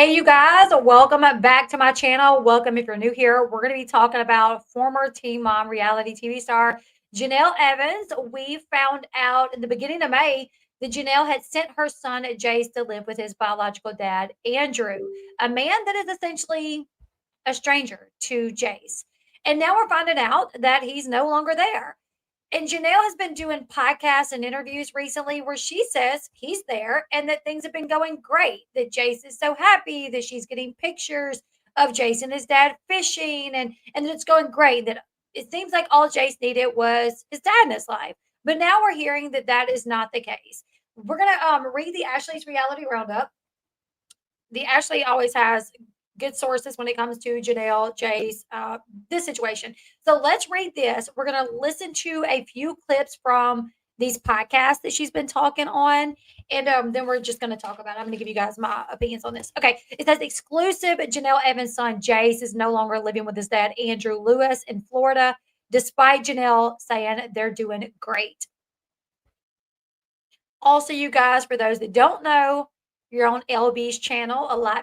Hey, you guys, welcome back to my channel. Welcome if you're new here. We're going to be talking about former Teen Mom reality TV star Janelle Evans. We found out in the beginning of May that Janelle had sent her son Jace to live with his biological dad, Andrew, a man that is essentially a stranger to Jace. And now we're finding out that he's no longer there. And Janelle has been doing podcasts and interviews recently where she says he's there and that things have been going great, that Jace is so happy, that she's getting pictures of Jace and his dad fishing, and that it's going great. That it seems like all Jace needed was his dad in his life. But now we're hearing that that is not the case. We're going to read the Ashley's Reality Roundup. The Ashley always has good sources when it comes to Janelle, Jace, this situation. So let's read this. We're going to listen to a few clips from these podcasts that she's been talking on. And then we're just going to talk about it. I'm going to give you guys my opinions on this. Okay. It says exclusive Janelle Evans' son, Jace, is no longer living with his dad, Andrew Lewis, in Florida, despite Janelle saying they're doing great. Also, you guys, for those that don't know, you're on Elle Bee's channel. A lot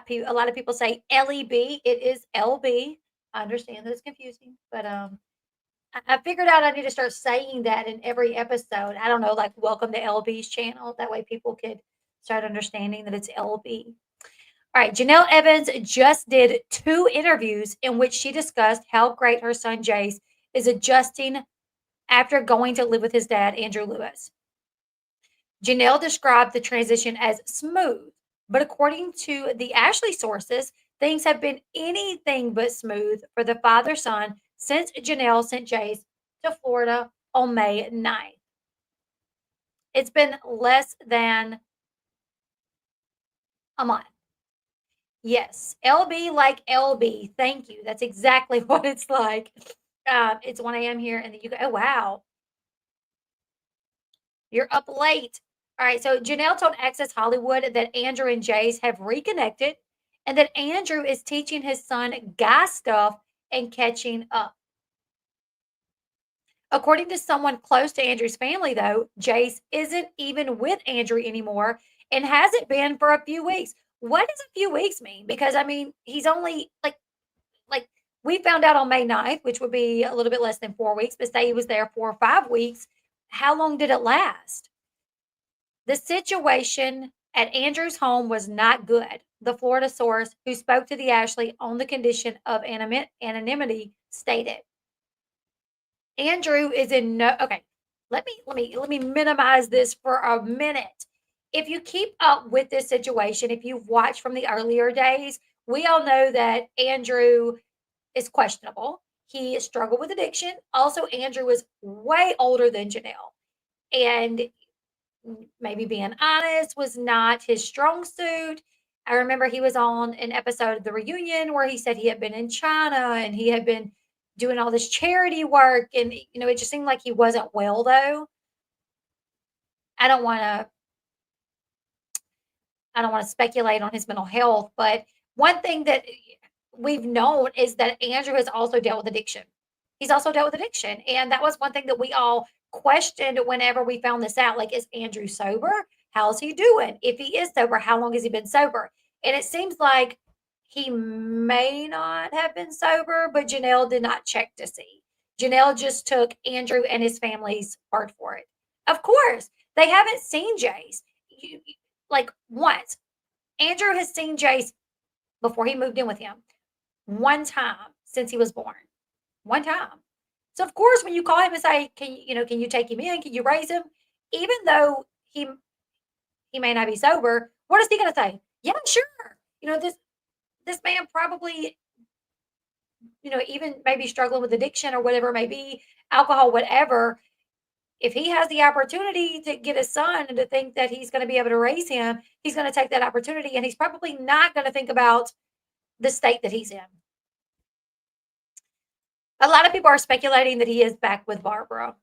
of people say Elle Bee. It is Elle Bee. I understand that it's confusing, but I figured out I need to start saying that in every episode. I don't know, like welcome to Elle Bee's channel. That way people could start understanding that it's Elle Bee. All right, Janelle Evans just did 2 interviews in which she discussed how great her son Jace is adjusting after going to live with his dad, Andrew Lewis. Janelle described the transition as smooth, but according to the Ashley sources, things have been anything but smooth for the father son since Janelle sent Jace to Florida on May 9th. It's been less than a month. Yes, LB like LB. Thank you. That's exactly what it's like. It's 1 a.m. here in the UK. Oh, wow. You're up late. All right. So Janelle told Access Hollywood that Andrew and Jace have reconnected and that Andrew is teaching his son guy stuff and catching up. According to someone close to Andrew's family, though, Jace isn't even with Andrew anymore and hasn't been for a few weeks. What does a few weeks mean? Because I mean, he's only like we found out on May 9th, which would be a little bit less than 4 weeks, but say he was there 4 or 5 weeks. How long did it last? The situation at Andrew's home was not good, the Florida source who spoke to the Ashley on the condition of anonymity stated. Andrew is in no okay. Let me minimize this for a minute. If you keep up with this situation, if you've watched from the earlier days, we all know that Andrew is questionable. He struggled with addiction. Also, Andrew was way older than Janelle. And maybe being honest was not his strong suit. I remember he was on an episode of The Reunion where he said he had been in China and he had been doing all this charity work. And, it just seemed like he wasn't well, though. I don't want to. I don't want to speculate on his mental health, but one thing that we've known is that Andrew has also dealt with addiction. He's also dealt with addiction. And that was one thing that we all questioned whenever we found this out. Like, is Andrew sober? How's he doing? If he is sober, how long has he been sober? And it seems like he may not have been sober, but Janelle did not check to see. Janelle just took Andrew and his family's word for it. Of course, they haven't seen Jace like once. Andrew has seen Jace before he moved in with him one time since he was born. One time. So of course, when you call him and say, can you take him in? Can you raise him? Even though he may not be sober, what is he gonna say? Yeah, sure. This man probably, even maybe struggling with addiction or whatever it may be, alcohol, whatever. If he has the opportunity to get his son and to think that he's going to be able to raise him, he's going to take that opportunity, and he's probably not going to think about the state that he's in. A lot of people are speculating that he is back with Barbara.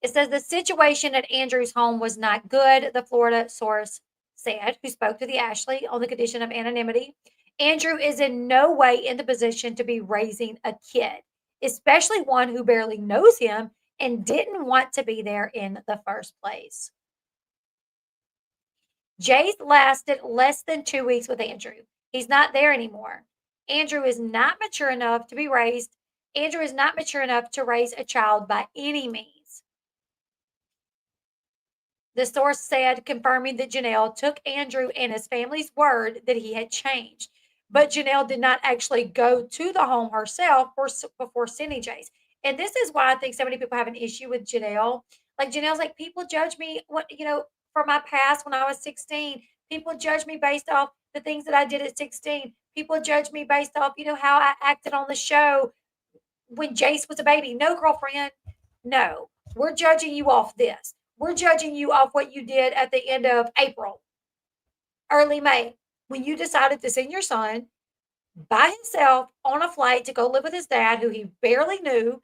It says the situation at Andrew's home was not good, the Florida source said, who spoke to the Ashley on the condition of anonymity. Andrew is in no way in the position to be raising a kid, especially one who barely knows him and didn't want to be there in the first place. Jace lasted less than 2 weeks with Andrew. He's not there anymore. Andrew is not mature enough to be raised. Andrew is not mature enough to raise a child by any means. The source said, confirming that Janelle took Andrew and his family's word that he had changed. But Janelle did not actually go to the home herself before sending Jace. And this is why I think so many people have an issue with Janelle. Like Janelle's like, people judge me for my past when I was 16. People judge me based off the things that I did at 16. People judge me based off, how I acted on the show when Jace was a baby. No, girlfriend. No. We're judging you off this. We're judging you off what you did at the end of April, early May, when you decided to send your son by himself on a flight to go live with his dad, who he barely knew,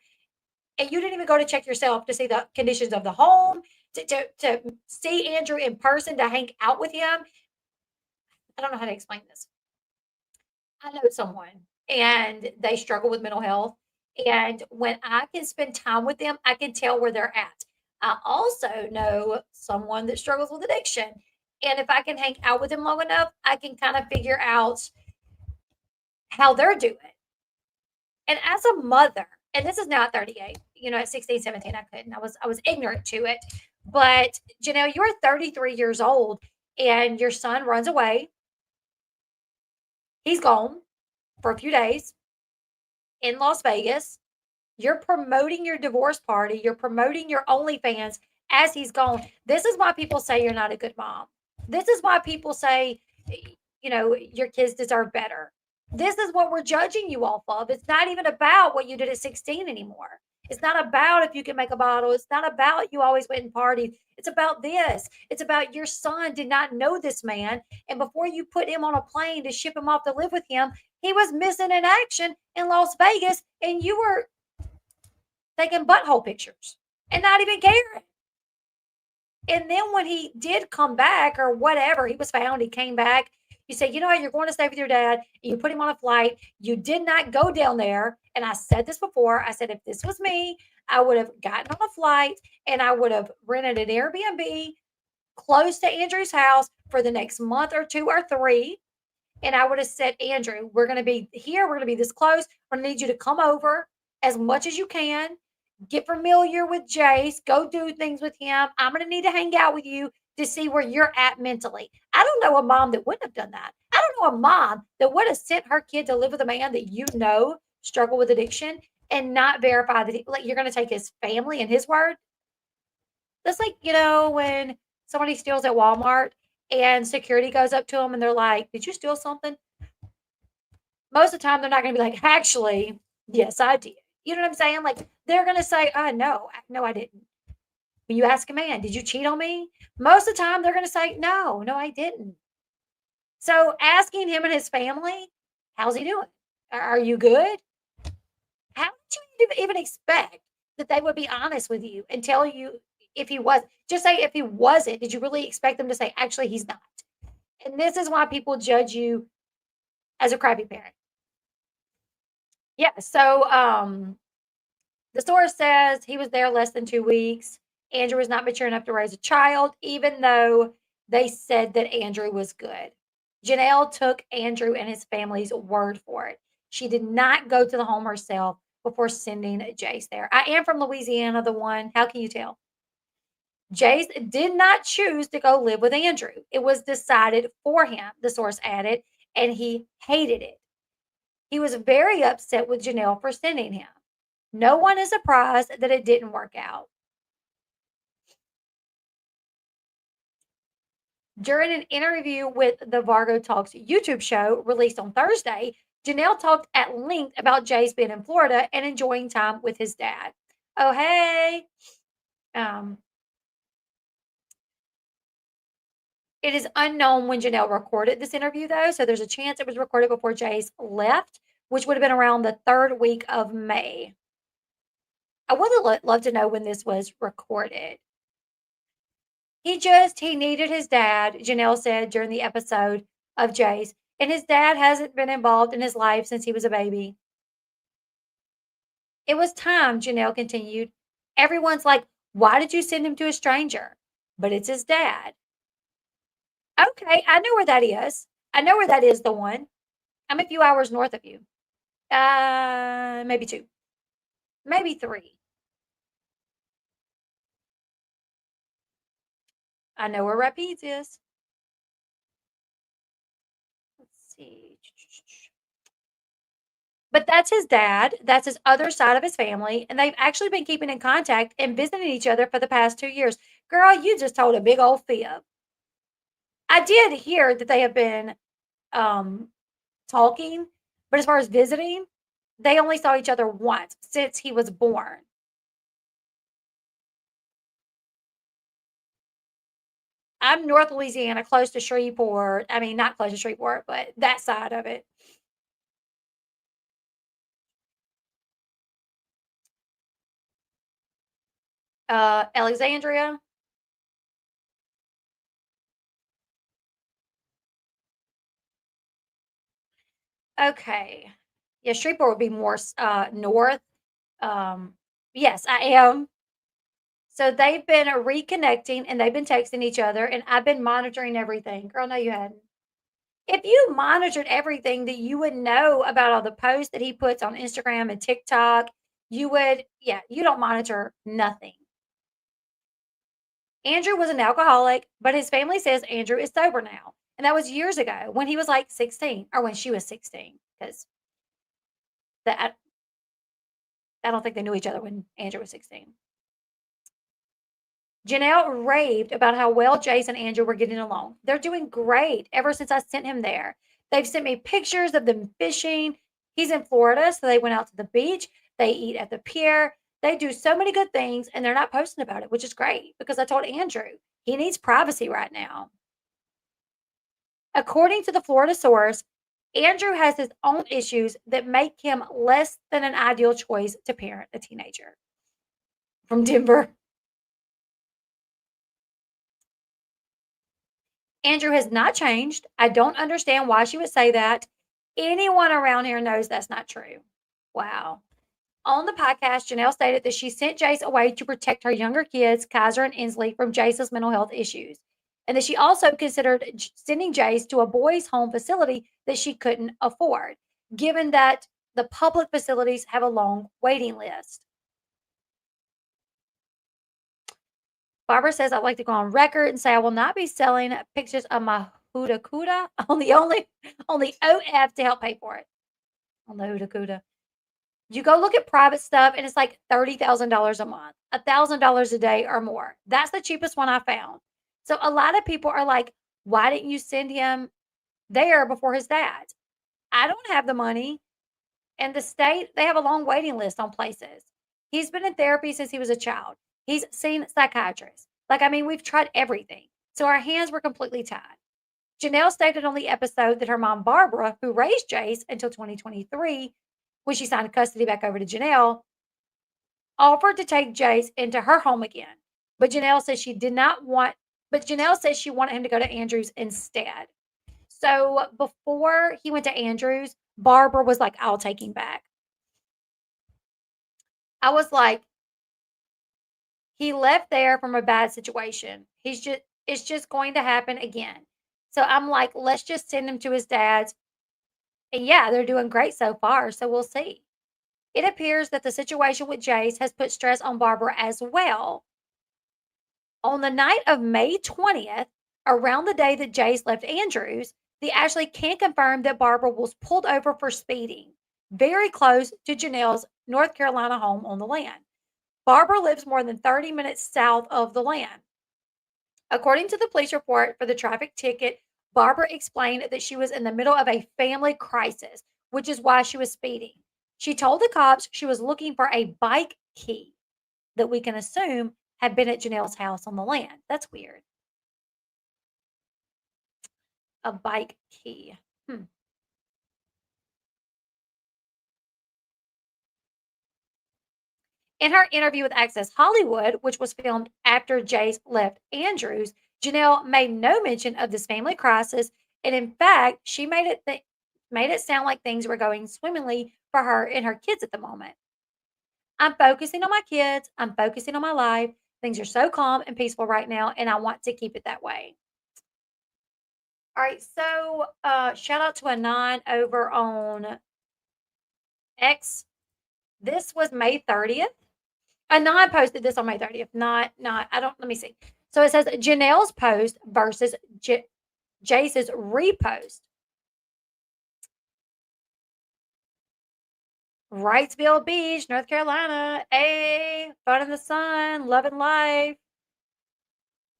and you didn't even go to check yourself to see the conditions of the home, to see Andrew in person, to hang out with him. I don't know how to explain this. I know someone and they struggle with mental health. And when I can spend time with them, I can tell where they're at. I also know someone that struggles with addiction. And if I can hang out with them long enough, I can kind of figure out how they're doing. And as a mother, and this is now at 38, at 16, 17, I couldn't. I was ignorant to it. But Janelle, you're 33 years old and your son runs away. He's gone for a few days in Las Vegas. You're promoting your divorce party. You're promoting your OnlyFans as he's gone. This is why people say you're not a good mom. This is why people say, your kids deserve better. This is what we're judging you off of. It's not even about what you did at 16 anymore. It's not about if you can make a bottle. It's not about you always went and partied. It's about this. It's about your son did not know this man. And before you put him on a plane to ship him off to live with him, he was missing in action in Las Vegas. And you were taking butthole pictures and not even caring. And then when he did come back or whatever, he was found, he came back. You say, you're going to stay with your dad. And you put him on a flight. You did not go down there. And I said this before. I said, if this was me, I would have gotten on a flight and I would have rented an Airbnb close to Andrew's house for the next month or 2 or 3. And I would have said, Andrew, we're going to be here. We're going to be this close. We're going to need you to come over as much as you can. Get familiar with Jace. Go do things with him. I'm going to need to hang out with you to see where you're at mentally. I don't know a mom that wouldn't have done that. I don't know a mom that would have sent her kid to live with a man that struggle with addiction and not verify that you're going to take his family and his word. That's like, when somebody steals at Walmart and security goes up to them and they're like, did you steal something? Most of the time, they're not going to be like, actually, yes, I did. You know what I'm saying? Like, they're going to say, no, I didn't. When you ask a man, did you cheat on me? Most of the time, they're going to say, no, I didn't. So asking him and his family, how's he doing? Are you good? How did you even expect that they would be honest with you and tell you if he was? Just say if he wasn't, did you really expect them to say, actually, he's not? And this is why people judge you as a crappy parent. Yeah, so the source says he was there less than 2 weeks. Andrew was not mature enough to raise a child, even though they said that Andrew was good. Janelle took Andrew and his family's word for it. She did not go to the home herself before sending Jace there. I am from Louisiana, the one. How can you tell? Jace did not choose to go live with Andrew. It was decided for him, the source added, and he hated it. He was very upset with Janelle for sending him. No one is surprised that it didn't work out. During an interview with the Vargo Talks YouTube show released on Thursday, Janelle talked at length about Jace being in Florida and enjoying time with his dad. Oh, hey. It is unknown when Janelle recorded this interview, though, so there's a chance it was recorded before Jace left, which would have been around the 3rd week of May. I would love to know when this was recorded. He needed his dad, Janelle said during the episode of Jace, and his dad hasn't been involved in his life since he was a baby. It was time, Janelle continued. Everyone's like, why did you send him to a stranger? But it's his dad. Okay, I know where that is. I know where that is, the one. I'm a few hours north of you. Maybe 2, maybe 3. I know where Rapids is. Let's see. But that's his dad. That's his other side of his family, and they've actually been keeping in contact and visiting each other for the past 2 years. Girl, you just told a big old fib. I did hear that they have been, um, talking, but as far as visiting, they only saw each other once since he was born. I'm North Louisiana, close to Shreveport. I mean, not close to Shreveport, but that side of it. Alexandria. Okay. Yeah, Shreveport would be more north. Um, yes, I am. So they've been reconnecting and they've been texting each other, and I've been monitoring everything. Girl, no, you hadn't. If you monitored everything, that you would know about all the posts that he puts on Instagram and TikTok. You would, yeah, you don't monitor nothing. Andrew was an alcoholic, but his family says Andrew is sober now. And that was years ago when he was like 16 or when she was 16. Because I don't think they knew each other when Andrew was 16. Janelle raved about how well Jace and Andrew were getting along. They're doing great ever since I sent him there. They've sent me pictures of them fishing. He's in Florida, so they went out to the beach. They eat at the pier. They do so many good things, and they're not posting about it, which is great because I told Andrew he needs privacy right now. According to the Florida source, Andrew has his own issues that make him less than an ideal choice to parent a teenager. From Denver. Andrew has not changed. I don't understand why she would say that. Anyone around here knows that's not true. Wow. On the podcast, Janelle stated that she sent Jace away to protect her younger kids, Kaiser and Inslee, from Jace's mental health issues. And that she also considered sending Jace to a boys' home facility that she couldn't afford, given that the public facilities have a long waiting list. Barbara says, I'd like to go on record and say I will not be selling pictures of my Huda Kuda only OF to help pay for it on the Huda Kuda. You go look at private stuff and it's like $30,000 a month, $1,000 a day or more. That's the cheapest one I found. So a lot of people are like, why didn't you send him there before his dad? I don't have the money. And the state, they have a long waiting list on places. He's been in therapy since he was a child. He's seen psychiatrists. Like, I mean, we've tried everything. So our hands were completely tied. Janelle stated on the episode that her mom, Barbara, who raised Jace until 2023, when she signed custody back over to Janelle, offered to take Jace into her home again. But Janelle says she did not want, but Janelle says she wanted him to go to Andrews instead. So before he went to Andrews, Barbara was like, I'll take him back. I was like, he left there from a bad situation. It's just going to happen again. So I'm like, let's just send him to his dad's. And yeah, they're doing great so far. So we'll see. It appears that the situation with Jace has put stress on Barbara as well. On the night of May 20th, around the day that Jace left Andrews, the Ashley can confirm that Barbara was pulled over for speeding very close to Janelle's North Carolina home on the land. Barbara lives more than 30 minutes south of the land. According to the police report for the traffic ticket, Barbara explained that she was in the middle of a family crisis, which is why she was speeding. She told the cops she was looking for a bike key that we can assume had been at Janelle's house on the land. That's weird. A bike key. Hmm. In her interview with Access Hollywood, which was filmed after Jace left Andrews, Janelle made no mention of this family crisis, and in fact, she made it sound like things were going swimmingly for her and her kids at the moment. I'm focusing on my kids. I'm focusing on my life. Things are so calm and peaceful right now, and I want to keep it that way. All right, so shout out to Anon over on X. This was May 30th. Anon posted this on May 30th. Not, I don't, let me see. So it says Janelle's post versus Jace's repost. Wrightsville Beach, North Carolina. Fun in the sun, loving life.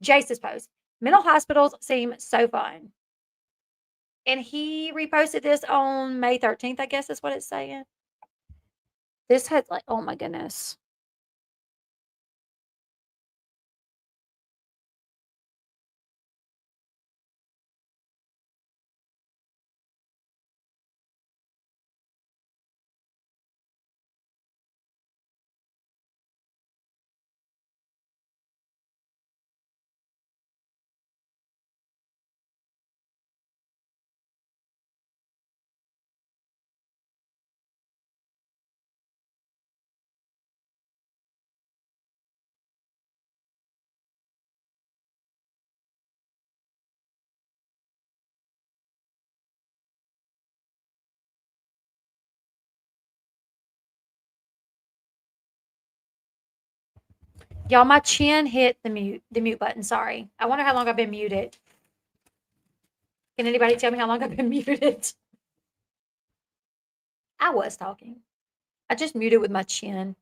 Jace's post. Mental hospitals seem so fun. And he reposted this on May 13th, I guess is what it's saying. This has like, oh my goodness. Y'all, my chin hit the mute button. Sorry. I wonder how long I've been muted. Can anybody tell me how long I've been muted? I was talking. I just muted with my chin.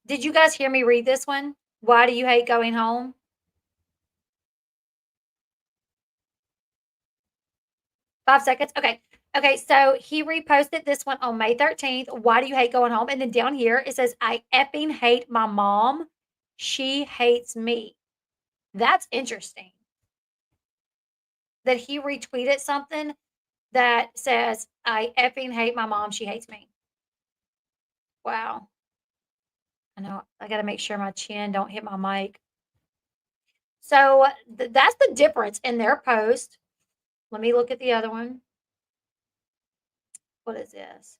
Did you guys hear me read this one? Why do you hate going home? Five seconds. Okay. Okay. So he reposted this one on May 13th. Why do you hate going home? And then down here it says, I effing hate my mom. She hates me. That's interesting. That he retweeted something that says, I effing hate my mom. She hates me. Wow. I know I got to make sure my chin don't hit my mic. So that's the difference in their post. Let me look at the other one. What is this?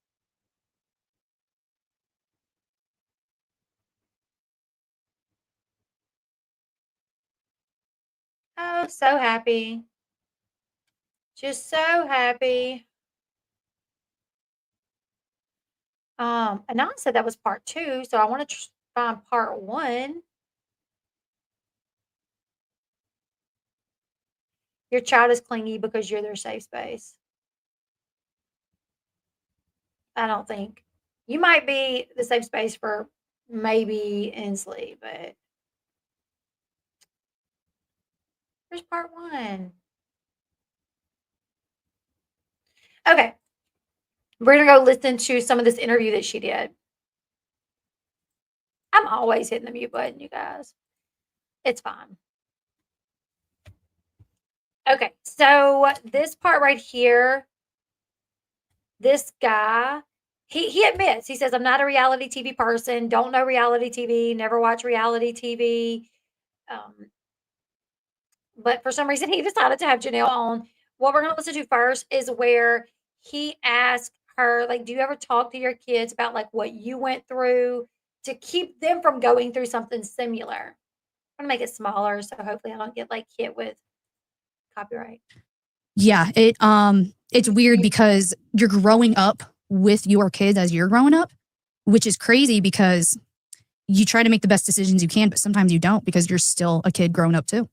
Oh, so happy. Just so happy. Anon said that was part 2, so I want to find part 1. Your child is clingy because you're their safe space. I don't think. You might be the safe space for maybe Inslee, but here's part 1. Okay. We're gonna go listen to some of this interview that she did. I'm always hitting the mute button, you guys. It's fine. Okay, so this part right here, this guy, he admits, he says, I'm not a reality TV person, don't know reality TV, never watch reality TV. But for some reason, he decided to have Janelle on. What we're going to listen to first is where he asked her, like, do you ever talk to your kids about like what you went through to keep them from going through something similar? I'm going to make it smaller, so hopefully I don't get like hit with copyright. Yeah, it's weird because you're growing up with your kids as you're growing up, which is crazy because you try to make the best decisions you can, but sometimes you don't because you're still a kid growing up too.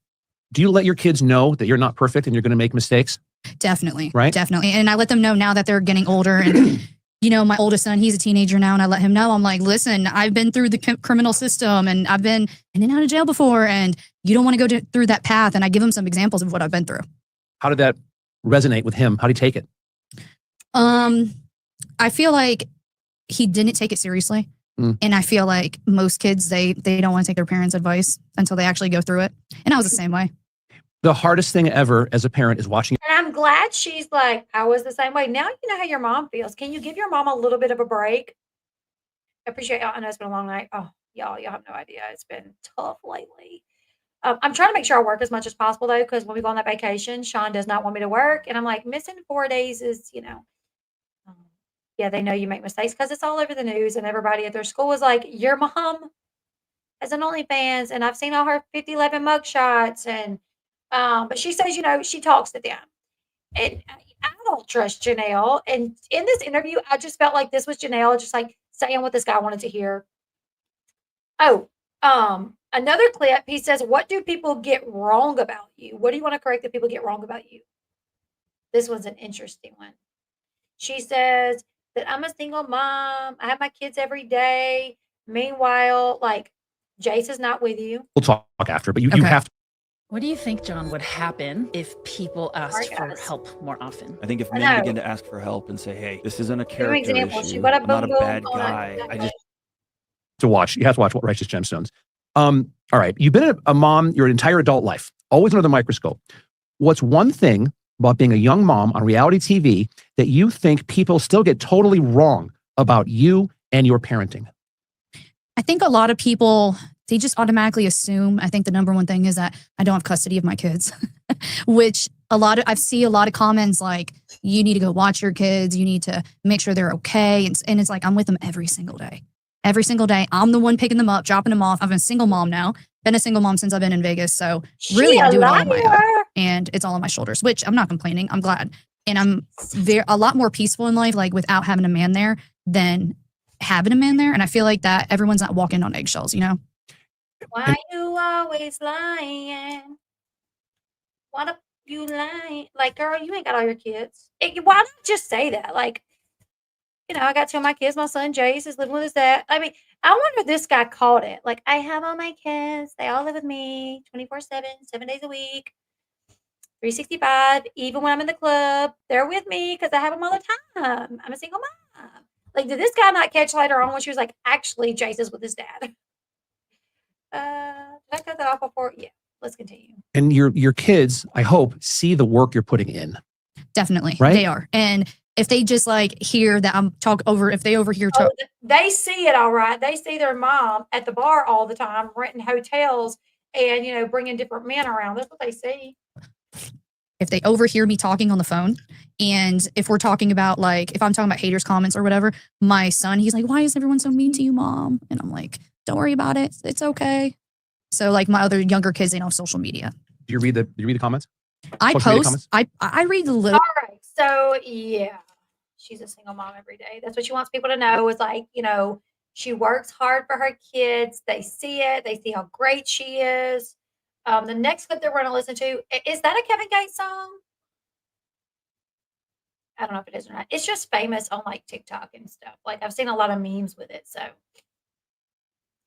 Do you let your kids know that you're not perfect and you're going to make mistakes? Definitely. Right? Definitely. And I let them know now that they're getting older and you know, my oldest son, he's a teenager now, and I let him know, I'm like, listen, I've been through the criminal system and I've been in and out of jail before, and you don't want to go through that path. And I give him some examples of what I've been through. How did that resonate with him? How did he take it? I feel like he didn't take it seriously. And I feel like most kids, they don't want to take their parents' advice until they actually go through it. And I was the same way. The hardest thing ever as a parent is watching. And I'm glad she's like, I was the same way. Now you know how your mom feels. Can you give your mom a little bit of a break? I appreciate y'all. I know it's been a long night. Oh, y'all have no idea. It's been tough lately. I'm trying to make sure I work as much as possible though, because when we go on that vacation, Sean does not want me to work. And I'm like, missing 4 days is, yeah, they know you make mistakes because it's all over the news and everybody at their school was like, your mom has an OnlyFans and I've seen all her 5011 mug shots and But she says, she talks to them. And I don't trust Janelle. And in this interview, I just felt like this was Janelle just like saying what this guy wanted to hear. Oh, another clip, he says, "What do people get wrong about you? What do you want to correct that people get wrong about you?" This was an interesting one. She says that I'm a single mom. I have my kids every day. Meanwhile, like Jace is not with you. We'll talk after, but you Okay. have to. What do you think, John, would happen if people asked for guys. help more often? I think if I men know. begin to ask for help and say, "Hey, this isn't a Give an character example. She issue. got a I'm not a boom boom bad on guy. I just to watch. You have to watch What Righteous Gemstones. All right. You've been a mom your entire adult life, always under the microscope. What's one thing about being a young mom on reality TV that you think people still get totally wrong about you and your parenting? I think a lot of people, they just automatically assume, I think the number one thing is that I don't have custody of my kids, which I see a lot of comments like, you need to go watch your kids. You need to make sure they're okay. And it's like, I'm with them every single day. Every single day. I'm the one picking them up, dropping them off. I'm a single mom now. Been a single mom since I've been in Vegas. So really, I do it all on my own. And it's all on my shoulders, which I'm not complaining. I'm glad. And I'm a lot more peaceful in life, like without having a man there than having a man there. And I feel like that everyone's not walking on eggshells, you know? Why you always lying? Why do you lying? Like, girl, you ain't got all your kids. Why not just say that? Like, I got two of my kids. My son Jace is living with his dad. I mean, I wonder if this guy caught it. Like, I have all my kids. They all live with me 24/7, 7 days a week, 365. Even when I'm in the club, they're with me because I have them all the time. I'm a single mom. Like, did this guy not catch later on when she was like, actually, Jace is with his dad? Did I cut that off before? Yeah. Let's continue. And your kids, I hope, see the work you're putting in. Definitely. Right? They are. And if they just like hear that if they overhear talk, they see it all right. They see their mom at the bar all the time, renting hotels and, bringing different men around. That's what they see. if they overhear me talking on the phone, and if we're talking about if I'm talking about haters comments or whatever, my son, he's like, why is everyone so mean to you, mom? And I'm like, don't worry about it. It's okay. So my other younger kids, they know social media. Do you read the comments? I Social media post, comments? I read the little. All right. So yeah, she's a single mom every day. That's what she wants people to know is she works hard for her kids. They see it. They see how great she is. The next clip that we're going to listen to, is that a Kevin Gates song? I don't know if it is or not. It's just famous on TikTok and stuff. I've seen a lot of memes with it. So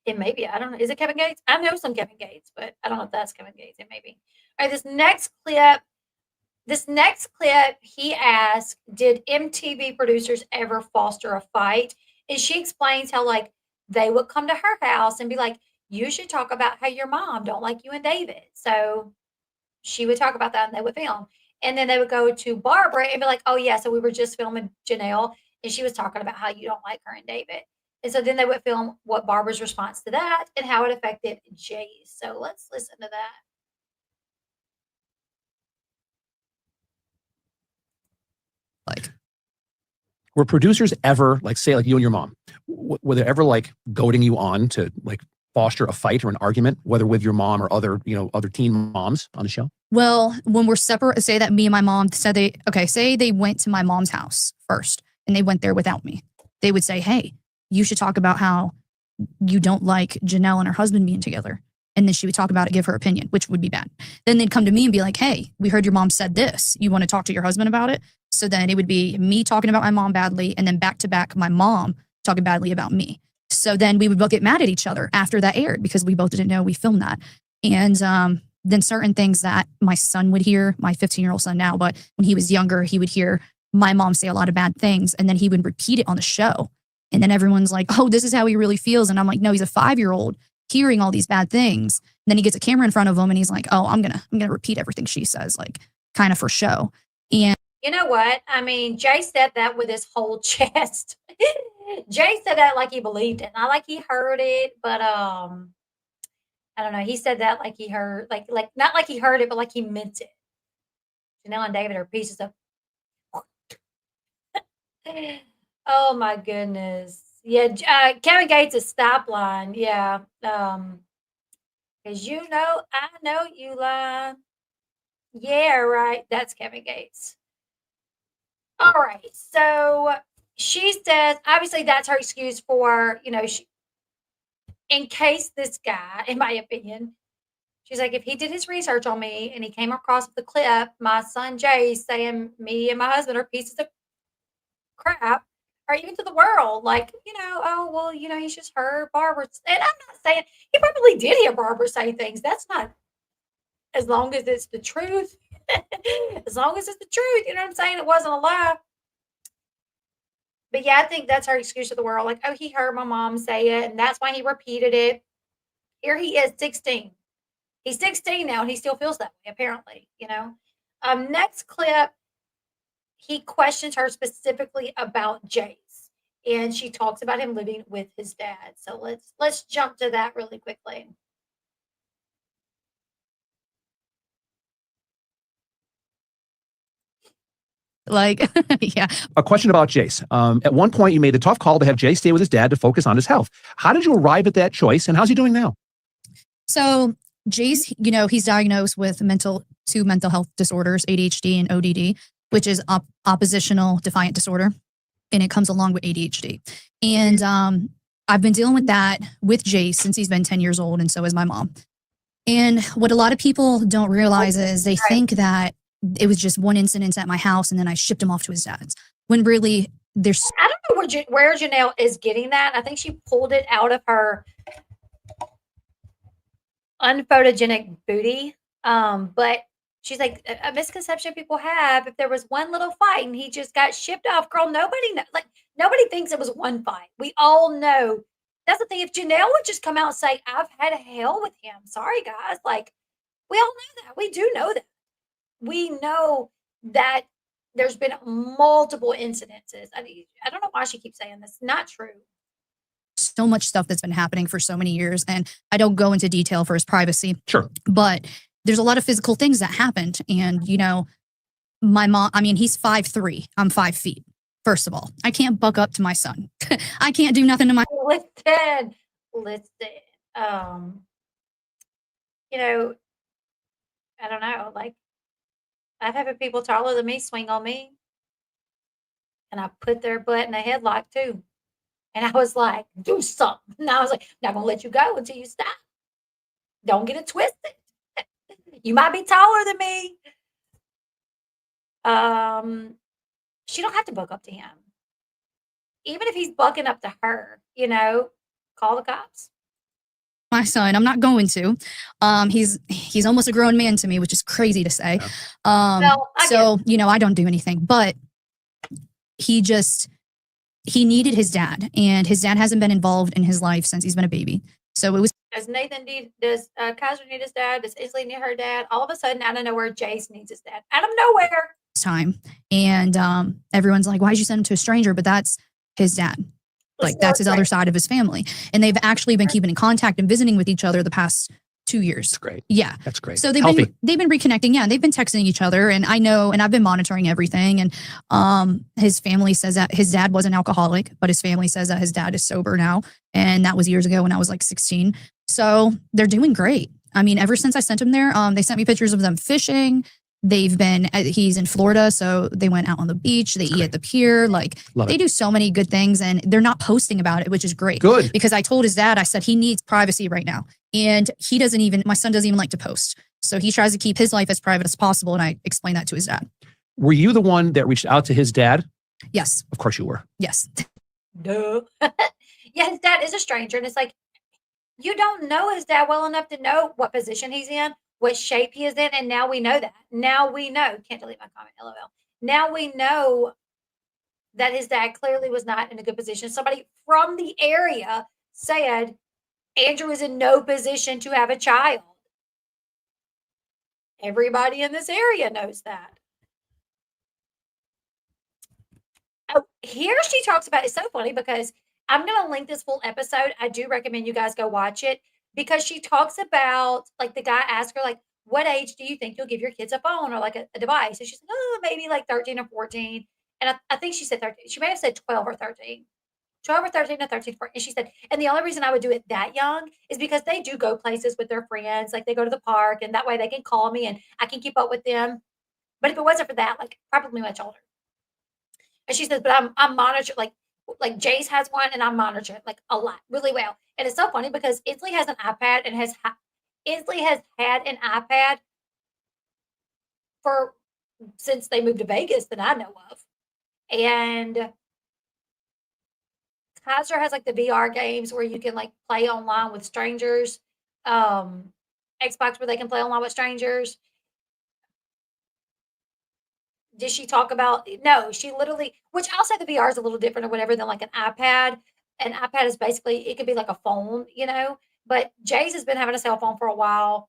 it may be. I don't know. Is it Kevin Gates? I know some Kevin Gates, but I don't know if that's Kevin Gates. It may be. All right. This next clip, he asked, did MTV producers ever foster a fight? And she explains how they would come to her house and be like, you should talk about how your mom don't like you and David. So she would talk about that and they would film. And then they would go to Barbara and be like, oh yeah, so we were just filming Janelle and she was talking about how you don't like her and David. And so then they would film what Barbara's response to that and how it affected Jace. So let's listen to that. Were producers ever say you and your mom, were they ever goading you on to foster a fight or an argument, whether with your mom or other teen moms on the show? Well, when we're separate, say that me and my mom said say they went to my mom's house first and they went there without me. They would say, hey, you should talk about how you don't like Janelle and her husband being together. And then she would talk about it, give her opinion, which would be bad. Then they'd come to me and be like, hey, we heard your mom said this. You want to talk to your husband about it? So then it would be me talking about my mom badly and then back to back my mom talking badly about me. So then we would both get mad at each other after that aired because we both didn't know we filmed that. And then certain things that my son would hear, my 15-year-old son now, but when he was younger, he would hear my mom say a lot of bad things and then he would repeat it on the show. And then everyone's like, oh, this is how he really feels. And I'm like, no, he's a 5-year-old hearing all these bad things. And then he gets a camera in front of him and he's like, oh, I'm gonna repeat everything she says, kind of for show. And you know what? I mean, Jay said that with his whole chest. Jay said that like he believed it, not like he heard it, but I don't know. He said that like he heard, not like he heard it, but like he meant it. Janelle and David are pieces of. Oh my goodness. Yeah, Kevin Gates is stop line. Yeah, because I know you lie. Yeah, right. That's Kevin Gates. All right. So she says, obviously, that's her excuse for, in case this guy, in my opinion, she's like, if he did his research on me and he came across the clip, my son Jace saying me and my husband are pieces of crap, or even to the world, like, oh, well, he's just heard Barbara. And I'm not saying he probably did hear Barbara say things. That's not, as long as it's the truth. As long as it's the truth, you know what I'm saying? It wasn't a lie. But yeah, I think that's her excuse to the world. Like, oh, he heard my mom say it, and that's why he repeated it. Here he is, 16. He's 16 now, and he still feels that way, apparently. Next clip, he questions her specifically about Jace, and she talks about him living with his dad. So let's jump to that really quickly. Like, yeah. A question about Jace. At one point, you made the tough call to have Jace stay with his dad to focus on his health. How did you arrive at that choice, and how's he doing now? So Jace, he's diagnosed with two mental health disorders, ADHD and ODD, which is oppositional defiant disorder, and it comes along with ADHD. And I've been dealing with that with Jace since he's been 10 years old, and so is my mom. And what a lot of people don't realize is they think that it was just one incident at my house, and then I shipped him off to his dad's. When really, there's I don't know where Janelle is getting that. I think she pulled it out of her unphotogenic booty. But she's like, a misconception people have, if there was one little fight and he just got shipped off, girl, nobody thinks it was one fight. We all know. That's the thing. If Janelle would just come out and say, I've had hell with him. Sorry, guys. Like, we all know that. We do know that. We know that there's been multiple incidences. I don't know why she keeps saying this. Not true. so much stuff that's been happening for so many years, and I don't go into detail for his privacy. Sure. But there's a lot of physical things that happened. And, my mom, he's 5'3". I'm 5 feet. First of all, I can't buck up to my son. I can't do nothing to my. Listen. I don't know. Like, I've had people taller than me swing on me, and I put their butt in a headlock too. And I was like, do something. And I was like, not gonna let you go until you stop. Don't get it twisted. You might be taller than me. She don't have to buck up to him. Even if he's bucking up to her, call the cops. My son, I'm not going to. He's almost a grown man to me, which is crazy to say. I don't do anything, but he needed his dad, and his dad hasn't been involved in his life since he's been a baby. So it was. Does Kaiser need his dad? Does Isley need her dad? All of a sudden, out of nowhere, Jace needs his dad. Out of nowhere. Time. And everyone's like, why'd you send him to a stranger? But that's his dad. Like, that's his other side of his family. And they've actually been keeping in contact and visiting with each other the past 2 years. That's great. Yeah. That's great. So they've been reconnecting. Yeah. And they've been texting each other. And I know, and I've been monitoring everything. And his family says that his dad was an alcoholic, but his family says that his dad is sober now. And that was years ago when I was like 16. So they're doing great. Ever since I sent him there, they sent me pictures of them fishing. He's in Florida, so they went out on the beach. They eat at the pier. They do so many good things, and they're not posting about it, which is great. Good. Because I told his dad, I said he needs privacy right now. And my son doesn't even like to post. So he tries to keep his life as private as possible. And I explained that to his dad. Were you the one that reached out to his dad? Yes. Of course you were. Yes. Duh. Yeah, his dad is a stranger. And it's like, you don't know his dad well enough to know what position he's in, what shape he is in, and now we know that. Now we know. Can't delete my comment, LOL. Now we know that his dad clearly was not in a good position. Somebody from the area said Andrew is in no position to have a child. Everybody in this area knows that. Oh, here she talks about, it's so funny because I'm going to link this full episode. I do recommend you guys go watch it. Because she talks about, like, the guy asked her, like, what age do you think you'll give your kids a phone or like a device? And she's like, oh, maybe like 13 or 14. And I think she said 13. She may have said 12 or 13. 12 or 13 to 13, 14. And she said, and the only reason I would do it that young is because they do go places with their friends. Like they go to the park and that way they can call me and I can keep up with them. But if it wasn't for that, like probably much older. And she says, but I'm monitored like Jace has one and I'm monitored like a lot, really well. And it's so funny because Isley has an iPad and Isley has had an iPad for since they moved to Vegas that I know of. And Kaiser has like the VR games where you can like play online with strangers. Xbox where they can play online with strangers. Did she talk about no, she literally which I'll say the VR is a little different or whatever than like an iPad. An iPad is basically it could be like a phone, you know. But Jace has been having a cell phone for a while.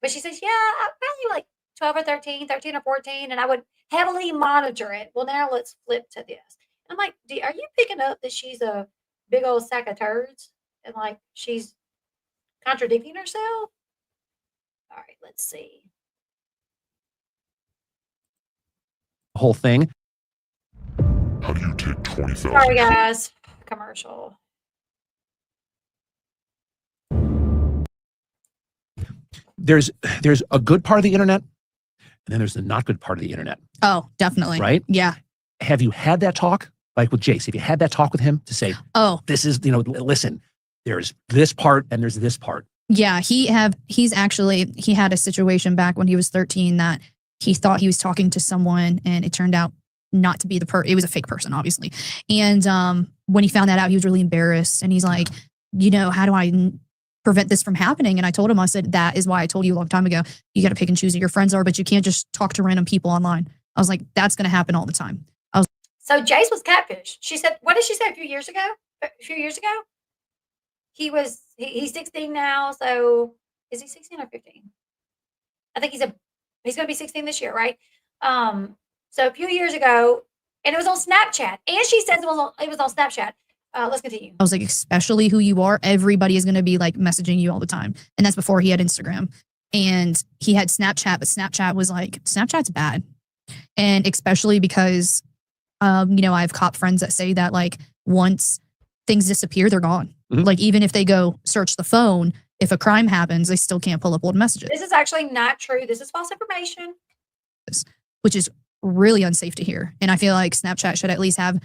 But she says, yeah, I'm probably like 12 or 13, 13 or 14, and I would heavily monitor it. Well, now let's flip to this. I'm like, are you picking up that she's a big old sack of turds and like she's contradicting herself? All right, let's see. Whole thing. How do you take 20,000? Sorry, guys. Commercial. There's a good part of the internet, and then there's the not good part of the internet. Oh, definitely. Right? Yeah. Have you had that talk, like with Jace? Have you had that talk with him to say, Oh, this is, listen, there's this part and there's this part. yeah. He had a situation back when he was 13 that he thought he was talking to someone and it turned out not to be it was a fake person, obviously. And when he found that out, he was really embarrassed. And he's like, how do I prevent this from happening? And I told him, I said, that is why I told you a long time ago, you got to pick and choose who your friends are, but you can't just talk to random people online. I was like, that's going to happen all the time. So Jace was catfish. She said, what did she say a few years ago? He's 16 now. So is he 16 or 15? I think he's going to be 16 this year, right? So a few years ago, and it was on Snapchat. And she says it was on Snapchat. Let's continue. I was like, especially who you are, everybody is going to be like messaging you all the time. And that's before he had Instagram. And he had Snapchat, but Snapchat's bad. And especially because, I have cop friends that say that like once things disappear, they're gone. Mm-hmm. Like even if they go search the phone, if a crime happens, they still can't pull up old messages. This is actually not true. This is false information. Which is really unsafe to hear. And I feel like Snapchat should at least have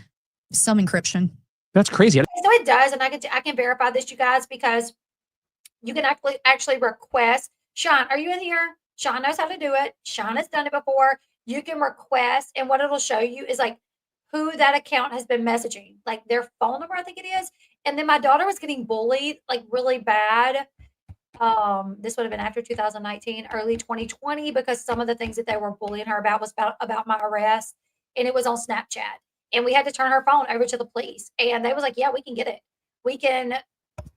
some encryption. That's crazy. So it does, and I can verify this, you guys, because you can actually request. Sean, are you in here? Sean knows how to do it. Sean has done it before. You can request, and what it'll show you is like who that account has been messaging, like their phone number, I think it is. And then my daughter was getting bullied like really bad. This would have been after 2019, early 2020, because some of the things that they were bullying her about was about my arrest, and it was on Snapchat. And we had to turn her phone over to the police. And they was like, yeah, we can get it. We can,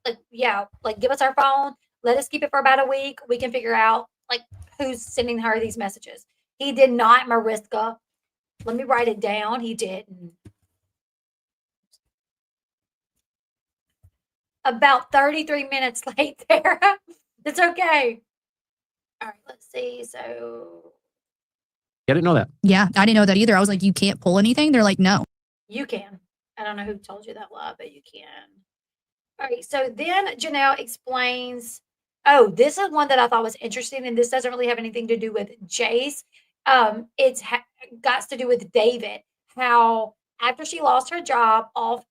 give us our phone. Let us keep it for about a week. We can figure out, like, who's sending her these messages. He did not, Mariska. Let me write it down. He didn't. About 33 minutes late there. It's okay. All right, let's see. So I didn't know that. Yeah, I didn't know that either. I was like, you can't pull anything? They're like, no. you can. I don't know who told you that lie, but you can. All right, so then Janelle explains, oh, this is one that I thought was interesting, and this doesn't really have anything to do with Jace. It's got to do with David, how after she lost her job off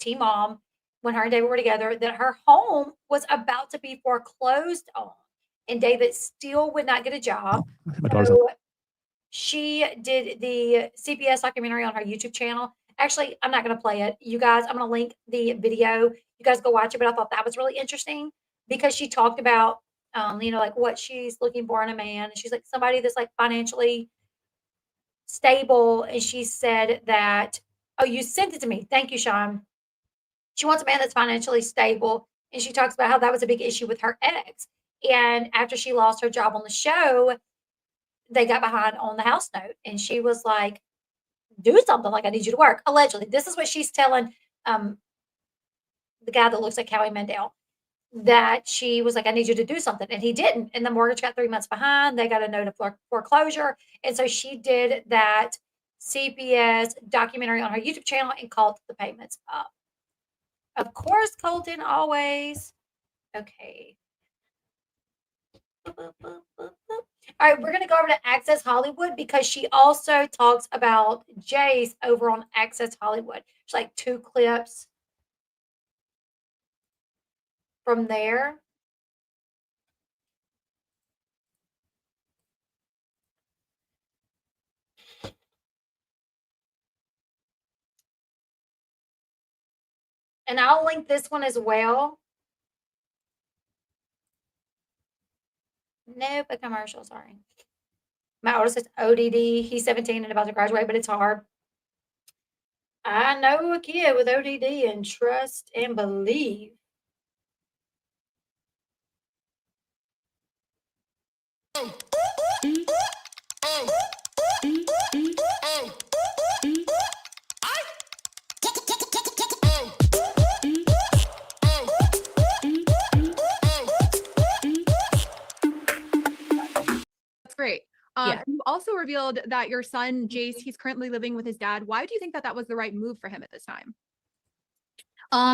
Team Mom, when her and David were together, that her home was about to be foreclosed on, and David still would not get a job. So she did the CPS documentary on her YouTube channel. Actually, I'm not going to play it. You guys, I'm going to link the video. You guys go watch it, but I thought that was really interesting because she talked about, like what she's looking for in a man. And she's like somebody that's like financially stable. And she said that, oh, you sent it to me. Thank you, Sean. She wants a man that's financially stable. And she talks about how that was a big issue with her ex. And after she lost her job on the show, they got behind on the house note. And she was like, do something, like I need you to work. Allegedly. This is what she's telling the guy that looks like Howie Mandel, that she was like, I need you to do something. And he didn't. And the mortgage got 3 months behind. They got a note of foreclosure. And so she did that CPS documentary on her YouTube channel and called the payments up. Of course, Colton, always. Okay. Boop, boop, boop, boop, boop. All right, we're going to go over to Access Hollywood because she also talks about Jace over on Access Hollywood. It's like 2 clips from there. And I'll link this one as well. Nope, a commercial, sorry. My oldest is ODD. He's 17 and about to graduate, but it's hard. I know a kid with ODD and trust and believe. That's great. Yeah. You also revealed that your son, Jace, he's currently living with his dad. Why do you think that that was the right move for him at this time?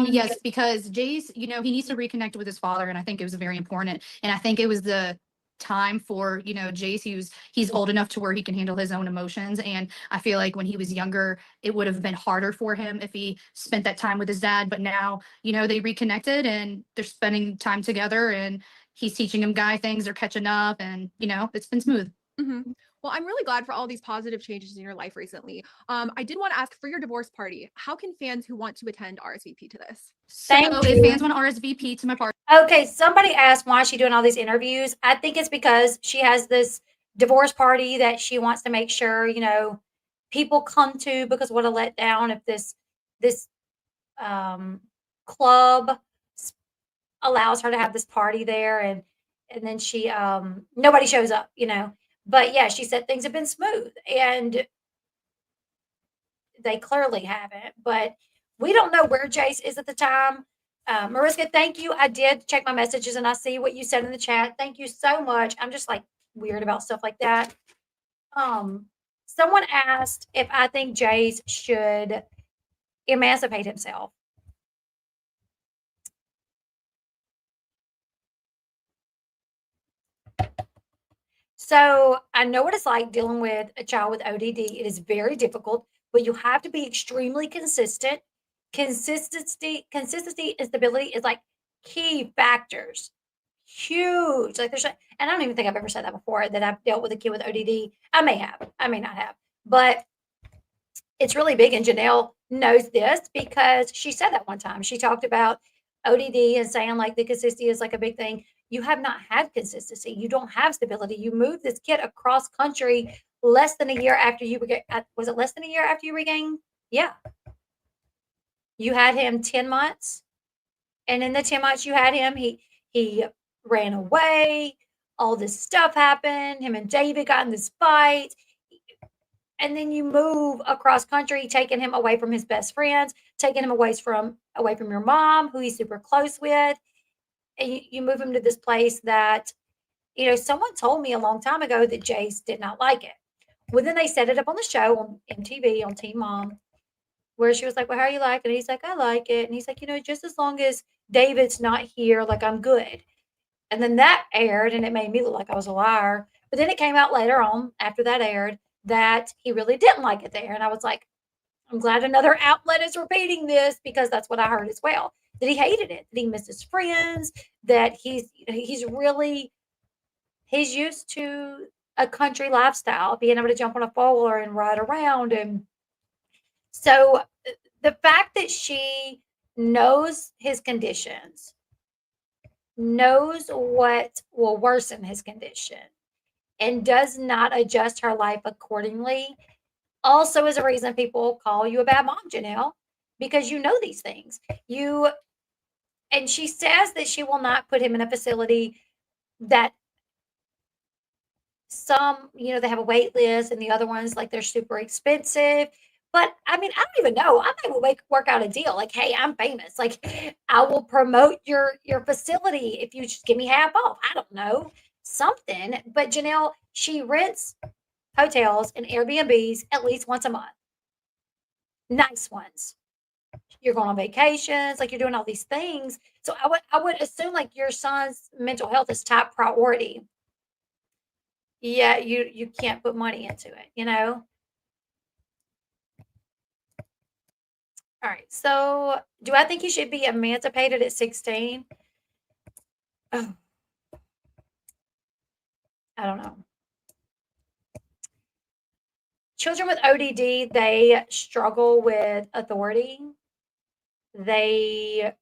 Yes, because Jace, you know, he needs to reconnect with his father, and I think it was very important. And I think it was the time for, you know, Jace, he's old enough to where he can handle his own emotions. And I feel like when he was younger, it would have been harder for him if he spent that time with his dad. But now, you know, they reconnected and they're spending time together, and he's teaching him guy things, they're catching up, and you know, it's been smooth. Mm-hmm. Well, I'm really glad for all these positive changes in your life recently. I did want to ask, for your divorce party, how can fans who want to attend RSVP to this? Thank So you. if fans want to RSVP to my party, Okay, somebody asked why is she doing all these interviews. I think it's because she has this divorce party that she wants to make sure, you know, people come to, because what a letdown if this club allows her to have this party there, and then she nobody shows up, you know. But yeah, she said things have been smooth, and they clearly haven't. But we don't know where Jace is at the time. Mariska, thank you. I did check my messages and I see what you said in the chat. Thank you so much. I'm just like weird about stuff like that. Someone asked if I think Jace should emancipate himself. So I know what it's like dealing with a child with ODD. It is very difficult, but you have to be extremely consistent. Consistency and stability is like key factors. Huge. Like and I don't even think I've ever said that before, that I've dealt with a kid with ODD. I may have, I may not have, but it's really big. And Janelle knows this because she said that one time. She talked about ODD and saying like the consistency is like a big thing. You have not had consistency. You don't have stability. You moved this kid across country less than a year after you was it less than a year after you regained? Yeah. You had him 10 months. And in the 10 months you had him, he ran away. All this stuff happened. Him and David got in this fight. And then you move across country, taking him away from his best friends, taking him away from your mom, who he's super close with. And you move him to this place that, you know, someone told me a long time ago that Jace did not like it. Well, then they set it up on the show on MTV, on Teen Mom, where she was like, well, how are you like it? And he's like, I like it. And he's like, you know, just as long as David's not here, like I'm good. And then that aired and it made me look like I was a liar. But then it came out later on after that aired that he really didn't like it there. And I was like, I'm glad another outlet is repeating this because that's what I heard as well. That he hated it, that he missed his friends, that he's used to a country lifestyle, being able to jump on a four-wheeler and ride around. And so the fact that she knows his conditions, knows what will worsen his condition, and does not adjust her life accordingly also is a reason people call you a bad mom, Janelle, because you know these things. And she says that she will not put him in a facility that some, you know, they have a wait list and the other ones like they're super expensive. But I mean, I don't even know. I might work out a deal. Like, hey, I'm famous. Like, I will promote your facility if you just give me half off. I don't know, something. But Janelle, she rents hotels and Airbnbs at least once a month. Nice ones. you're going on vacations, like you're doing all these things. So I would assume like your son's mental health is top priority. Yeah, you can't put money into it, you know? All right. So do I think he should be emancipated at 16? Oh, I don't know. Children with ODD, they struggle with authority. They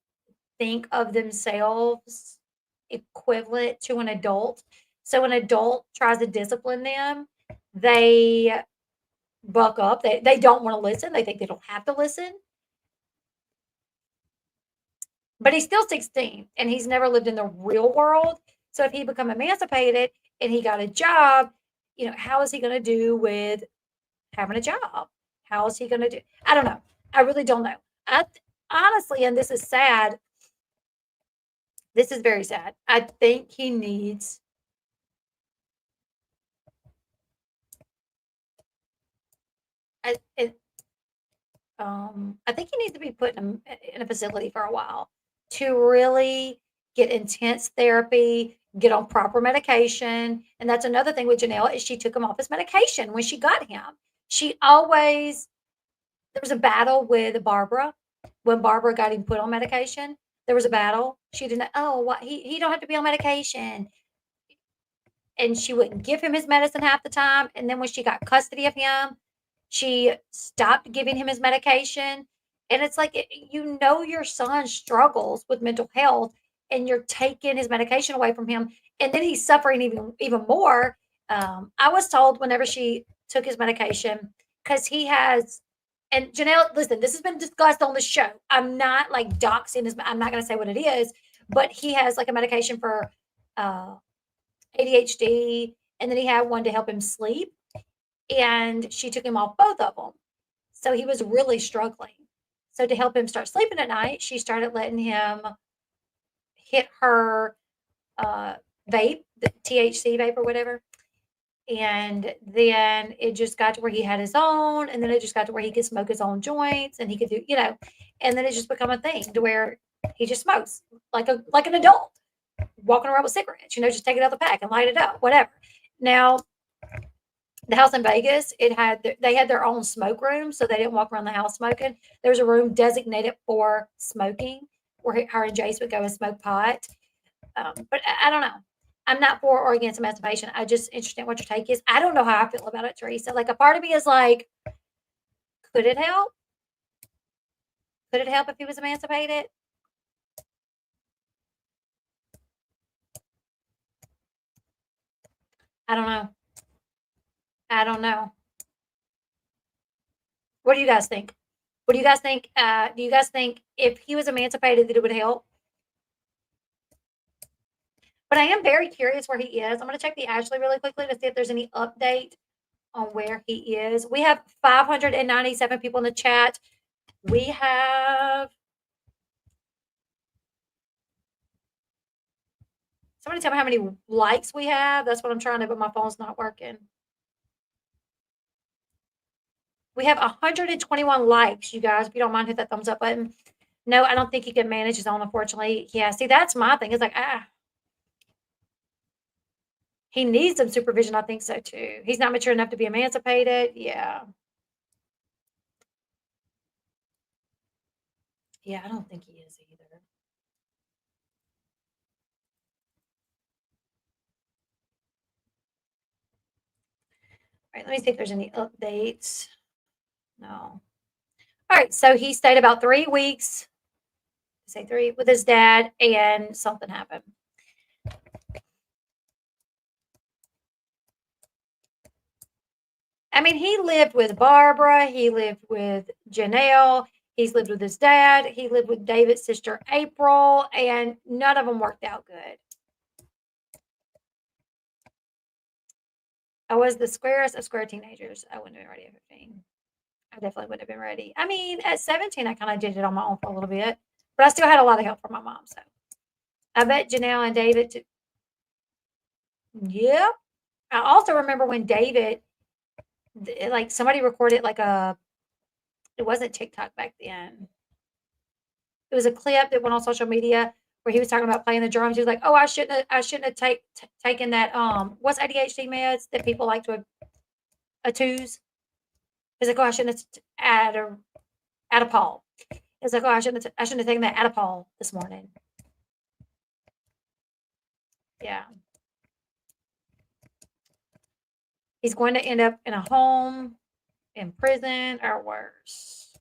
think of themselves equivalent to an adult. So an adult tries to discipline them, they buck up. They don't want to listen. They think they don't have to listen. But he's still 16 and he's never lived in the real world. So if he become emancipated and he got a job, how is he going to do with having a job? How is he going to do? I don't know. I really don't know. Honestly, and this is sad. This is very sad. I think he needs I, it, I think he needs to be put in a facility for a while to really get intense therapy, get on proper medication. And that's another thing with Janelle is she took him off his medication when she got him. There was a battle with Barbara when Barbara got him put on medication. There was a battle. She didn't. Oh, what he don't have to be on medication, and she wouldn't give him his medicine half the time. And then when she got custody of him, she stopped giving him his medication. And it's like, your son struggles with mental health and you're taking his medication away from him. And then he's suffering even more. I was told whenever she took his medication, because he has, and Janelle, listen, this has been discussed on the show. I'm not like doxing his, I'm not going to say what it is, but he has like a medication for ADHD, and then he had one to help him sleep. And she took him off both of them. So he was really struggling. So to help him start sleeping at night, she started letting him hit her vape, the THC vape or whatever. And then it just got to where he had his own, and then it just got to where he could smoke his own joints, and he could do, and then it just become a thing to where he just smokes like an adult, walking around with cigarettes, just take it out of the pack and light it up, whatever. Now, the house in Vegas, they had their own smoke room, so they didn't walk around the house smoking. There was a room designated for smoking, where her and Jace would go and smoke pot. But I don't know. I'm not for or against emancipation. I just interested in what your take is. I don't know how I feel about it, Teresa. Like a part of me is like, could it help? Could it help if he was emancipated? I don't know. I don't know. What do you guys think? What do you guys think? Do you guys think if he was emancipated that it would help? But I am very curious where he is. I'm going to check the Ashley really quickly to see if there's any update on where he is. We have 597 people in the chat. We have somebody tell me how many likes we have. That's what I'm trying to, but my phone's not working. We have 121 likes, you guys. If you don't mind, hit that thumbs up button. No, I don't think he can manage his own, unfortunately. Yeah, see, that's my thing. It's like, he needs some supervision. I think so, too. He's not mature enough to be emancipated. Yeah. Yeah, I don't think he is either. All right, let me see if there's any updates. No. All right, so he stayed about 3 weeks, say 3, with his dad, and something happened. I mean, he lived with Barbara. He lived with Janelle. He's lived with his dad. He lived with David's sister, April, and none of them worked out good. I was the squarest of square teenagers. I wouldn't have been ready at 15. I definitely wouldn't have been ready. I mean, at 17, I kind of did it on my own for a little bit, but I still had a lot of help from my mom. So I bet Janelle and David too. Yep. I also remember when David, like somebody recorded like it wasn't TikTok back then. it was a clip that went on social media where he was talking about playing the drums. He was like, "Oh, I shouldn't have taken that what's ADHD meds that people like to a twos." He's like, "Oh, I shouldn't have Adapal." He's like, "Oh, I shouldn't have taken that Adapal this morning." Yeah. He's going to end up in a home, in prison, or worse.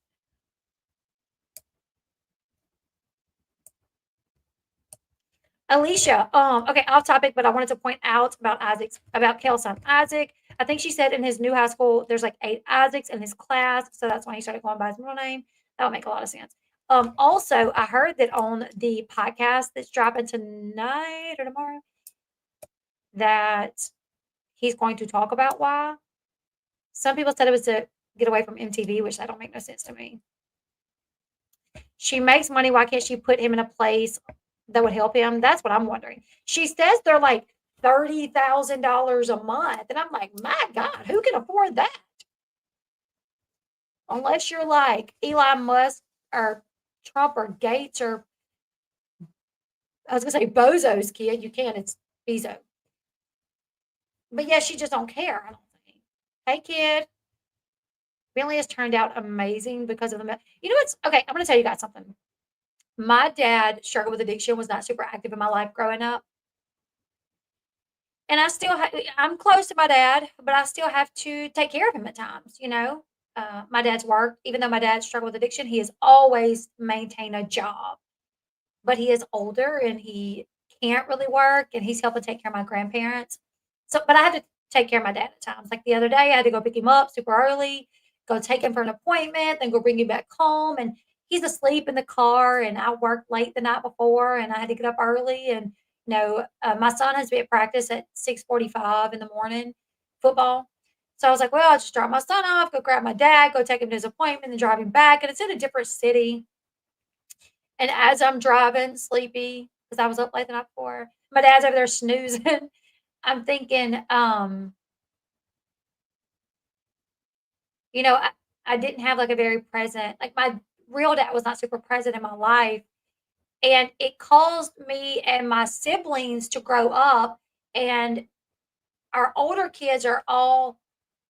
Alicia, okay, off topic, but I wanted to point out about Kale's son, Isaac. I think she said in his new high school, there's like 8 Isaacs in his class, so that's why he started going by his middle name. That would make a lot of sense. Also, I heard that on the podcast that's dropping tonight or tomorrow, that he's going to talk about why. Some people said it was to get away from MTV, which that don't make no sense to me. She makes money. Why can't she put him in a place that would help him? That's what I'm wondering. She says they're like $30,000 a month. And I'm like, my God, who can afford that? Unless you're like Elon Musk or Trump or Gates or, I was going to say Bozo's kid. You can, it's Bezo. But yeah, she just don't care, I don't think. Hey, kid. Bentley has turned out amazing because of the, you know what's, okay, I'm going to tell you guys something. My dad struggled with addiction, was not super active in my life growing up. And I still I'm close to my dad, but I still have to take care of him at times, you know? My dad's work, even though my dad struggled with addiction, he has always maintained a job. But he is older and he can't really work, and he's helping take care of my grandparents. So, but I had to take care of my dad at times. Like the other day, I had to go pick him up super early, go take him for an appointment, then go bring him back home. And he's asleep in the car, and I worked late the night before, and I had to get up early. And my son has to be at practice at 6:45 in the morning, football. So I was like, well, I'll just drop my son off, go grab my dad, go take him to his appointment, and drive him back. And it's in a different city. And as I'm driving, sleepy, because I was up late the night before, my dad's over there snoozing. I'm thinking, I didn't have like a very present, like my real dad was not super present in my life. And it caused me and my siblings to grow up. And our older kids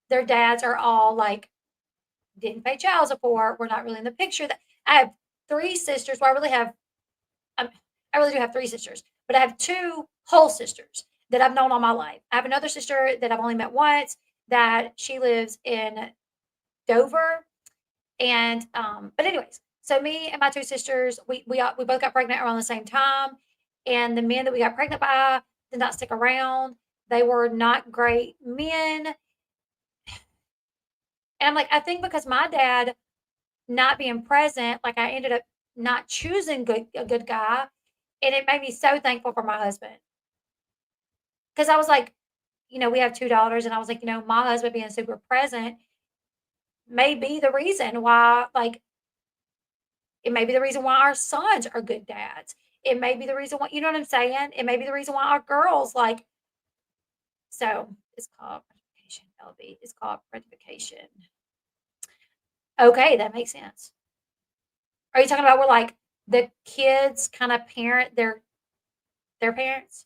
their dads are all like, didn't pay child support. We're not really in the picture. That I have 3 sisters. Well, I really do have 3 sisters, but I have 2 whole sisters that I've known all my life. I have another sister that I've only met once, that she lives in Dover. And but anyways, so me and my 2 sisters, we both got pregnant around the same time. And the men that we got pregnant by did not stick around. They were not great men. And I'm like, I think because my dad not being present, like I ended up not choosing a good guy. And it made me so thankful for my husband. Because I was like, we have 2 daughters, and I was like, my husband being super present may be the reason why, like, it may be the reason why our sons are good dads. It may be the reason why, you know what I'm saying? It may be the reason why our girls like, so it's called rectification, Elle Bee. It's called rectification. Okay, that makes sense. Are you talking about where like the kids kind of parent their parents?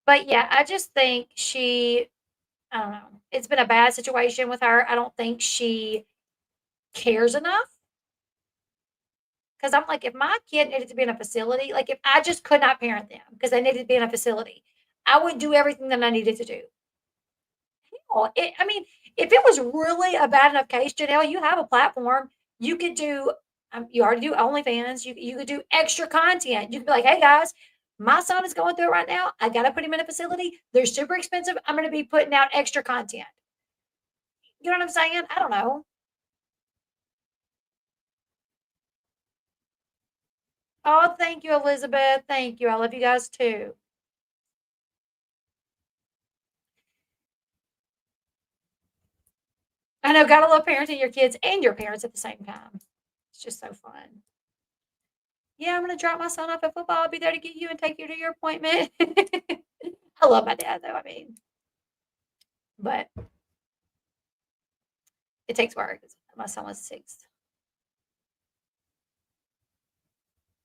But yeah, I just think I don't know. It's been a bad situation with her. I don't think she cares enough. Because I'm like, if my kid needed to be in a facility, like if I just could not parent them because they needed to be in a facility, I would do everything that I needed to do. I mean, if it was really a bad enough case, Janelle, you have a platform. You could do, you already do OnlyFans. You could do extra content. You could be like, hey guys, my son is going through it right now. I got to put him in a facility. They're super expensive. I'm going to be putting out extra content. You know what I'm saying? I don't know. Oh, thank you, Elizabeth. Thank you. I love you guys too. I know, gotta love parenting your kids and your parents at the same time. It's just so fun. Yeah, I'm gonna drop my son off at football. I'll be there to get you and take you to your appointment. I love my dad, though. I mean, but it takes work. My son was 6.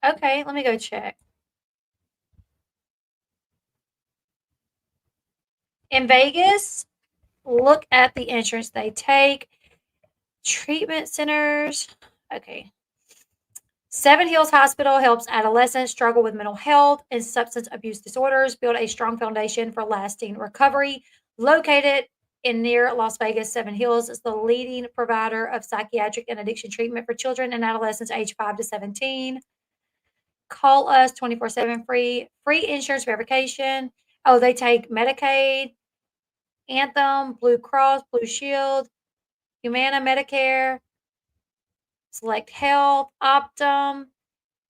Okay, let me go check. In Vegas, look at the insurance they take. Treatment centers. Okay. Seven Hills Hospital helps adolescents struggle with mental health and substance abuse disorders, build a strong foundation for lasting recovery. Located in near Las Vegas, Seven Hills is the leading provider of psychiatric and addiction treatment for children and adolescents aged 5 to 17. Call us 24/7 free insurance verification. Oh, they take Medicaid, Anthem, Blue Cross, Blue Shield, Humana, Medicare, Select Health, Optum,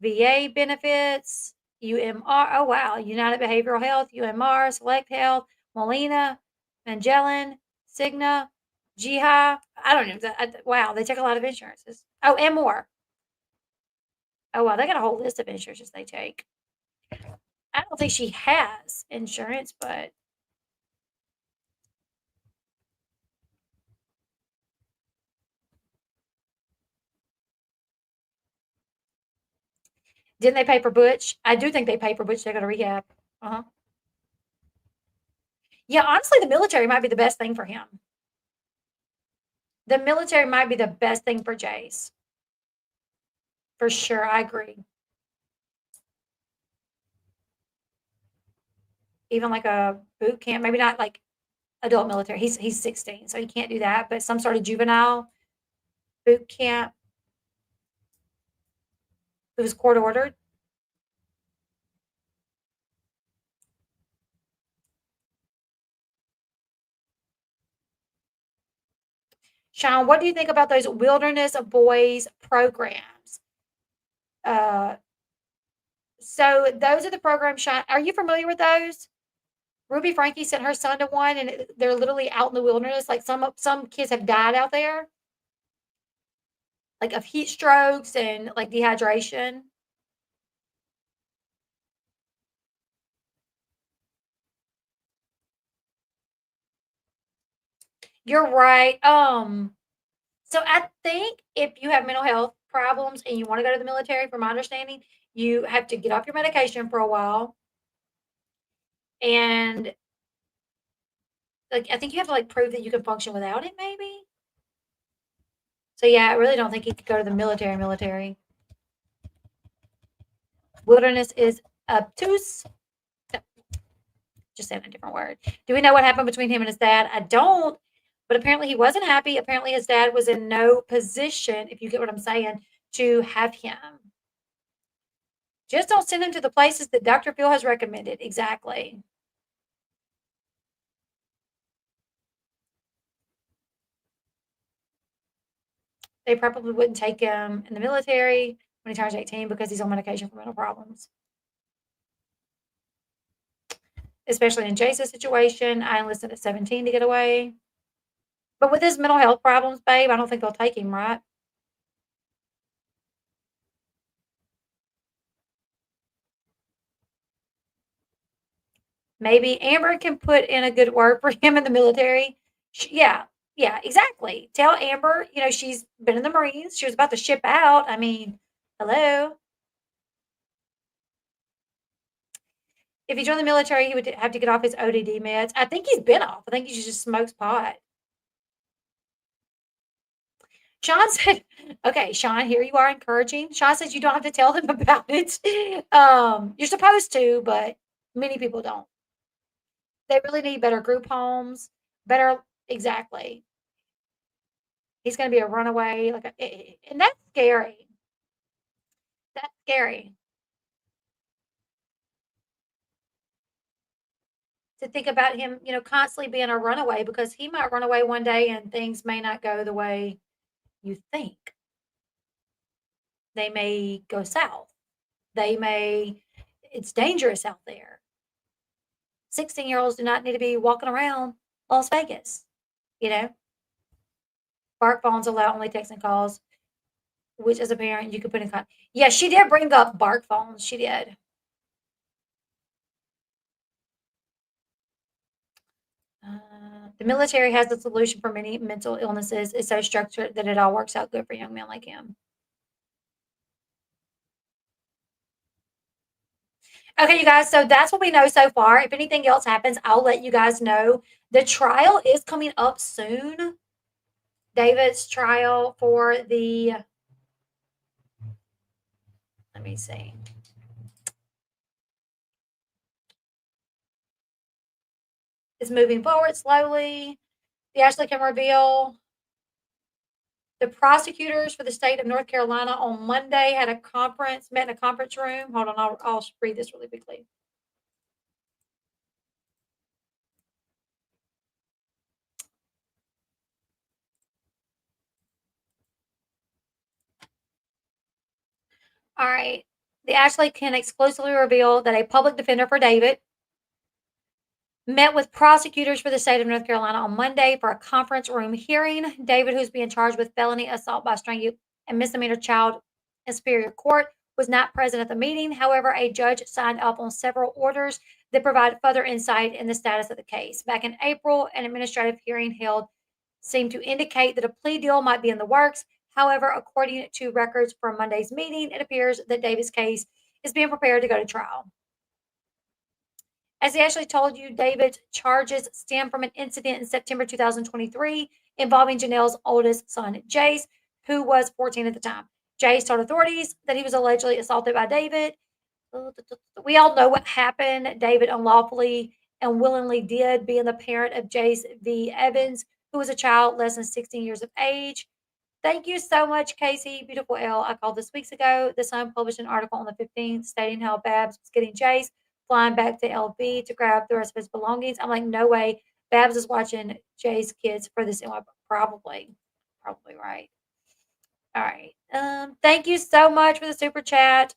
VA benefits, UMR. Oh, wow. United Behavioral Health, UMR, Select Health, Molina, Magellan, Cigna, Jiha. I don't know. Wow. They take a lot of insurances. Oh, and more. Oh, wow. They got a whole list of insurances they take. I don't think she has insurance, but didn't they pay for Butch? I do think they pay for Butch to go to rehab. Uh-huh. Yeah, honestly, the military might be the best thing for him. The military might be the best thing for Jace. For sure, I agree. Even like a boot camp, maybe not like adult military. He's 16, so he can't do that, but some sort of juvenile boot camp. It was court ordered. Sean, what do you think about those Wilderness Boys programs? So those are the programs, Sean. Are you familiar with those? Ruby Frankie sent her son to one, and they're literally out in the wilderness. Like some kids have died out there, like of heat strokes and like dehydration. You're right. So I think if you have mental health problems and you want to go to the military, from my understanding, you have to get off your medication for a while. And like I think you have to like prove that you can function without it, maybe. So yeah, I really don't think he could go to the military. Wilderness is obtuse. No, just saying a different word. Do we know what happened between him and his dad? I don't. But apparently he wasn't happy. Apparently his dad was in no position, if you get what I'm saying, to have him. Just don't send him to the places that Dr. Phil has recommended. Exactly. They probably wouldn't take him in the military when he turns 18 because he's on medication for mental problems. Especially in Jace's situation, I enlisted at 17 to get away. But with his mental health problems, babe, I don't think they'll take him, right? Maybe Amber can put in a good word for him in the military. Yeah, exactly. Tell Amber, she's been in the Marines. She was about to ship out. I mean, hello. If he joined the military, he would have to get off his ODD meds. I think he's been off. I think he just smokes pot. Sean said, okay, Sean, here you are encouraging. Sean says you don't have to tell him about it. You're supposed to, but many people don't. They really need better group homes, exactly. He's going to be a runaway, and that's scary. That's scary. To think about him, constantly being a runaway, because he might run away one day and things may not go the way you think. They may go south. It's dangerous out there. 16-year-olds do not need to be walking around Las Vegas, Bark phones allow only texting calls, which as a parent you could put in contact. Yeah, she did bring up bark phones. She did. The military has the solution for many mental illnesses. It's so structured that it all works out good for young men like him. Okay, you guys, so that's what we know so far. If anything else happens, I'll let you guys know. The trial is coming up soon. David's trial for the, let me see. Is moving forward slowly. The Ashley can reveal the prosecutors for the state of North Carolina on Monday had a conference, met in a conference room. Hold on, I'll read this really quickly. All right. The Ashley can exclusively reveal that a public defender for David met with prosecutors for the state of North Carolina on Monday for a conference room hearing. David, who's being charged with felony assault by strangling and misdemeanor child in Superior Court, was not present at the meeting. However, a judge signed off on several orders that provide further insight in the status of the case. Back in April, an administrative hearing held seemed to indicate that a plea deal might be in the works. However, according to records from Monday's meeting, it appears that David's case is being prepared to go to trial. As he actually told you, David's charges stem from an incident in September 2023 involving Janelle's oldest son, Jace, who was 14 at the time. Jace told authorities that he was allegedly assaulted by David. We all know what happened. David unlawfully and willingly did, being the parent of Jace V. Evans, who was a child less than 16 years of age. Thank you so much, Casey. Beautiful Elle. I called this weeks ago. The Sun published an article on the 15th stating how Babs was getting Jace flying back to Elle Bee to grab the rest of his belongings. I'm like, no way. Babs is watching Jay's kids for this. Probably right. All right. Thank you so much for the super chat.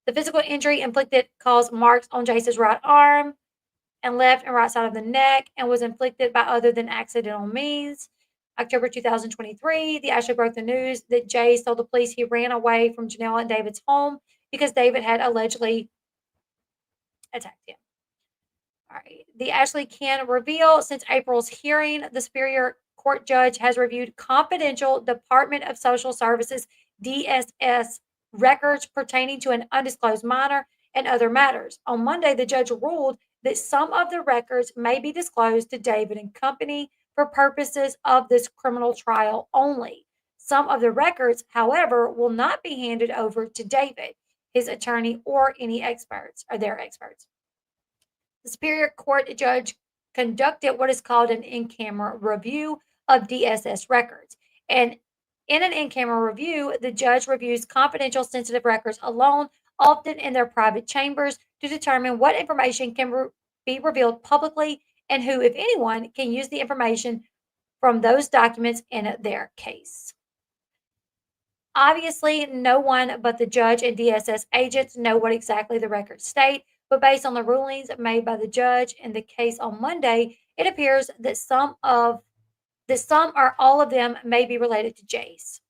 The physical injury inflicted caused marks on Jace's right arm and left and right side of the neck and was inflicted by other than accidental means. October 2023, the Ashley broke the news that Jace told the police he ran away from Janelle and David's home because David had allegedly attacked him. All right. The Ashley can reveal since April's hearing, the Superior Court judge has reviewed confidential Department of Social Services DSS records pertaining to an undisclosed minor and other matters. On Monday, the judge ruled that some of the records may be disclosed to David and company for purposes of this criminal trial only. Some of the records, however, will not be handed over to David, his attorney, or any experts, or their experts. The Superior Court judge conducted what is called an in-camera review of DSS records. And in an in-camera review, the judge reviews confidential sensitive records alone, often in their private chambers, to determine what information can be revealed publicly and who, if anyone, can use the information from those documents in their case. Obviously, no one but the judge and DSS agents know what exactly the records state, but based on the rulings made by the judge in the case on Monday, it appears that some or all of them may be related to Jace.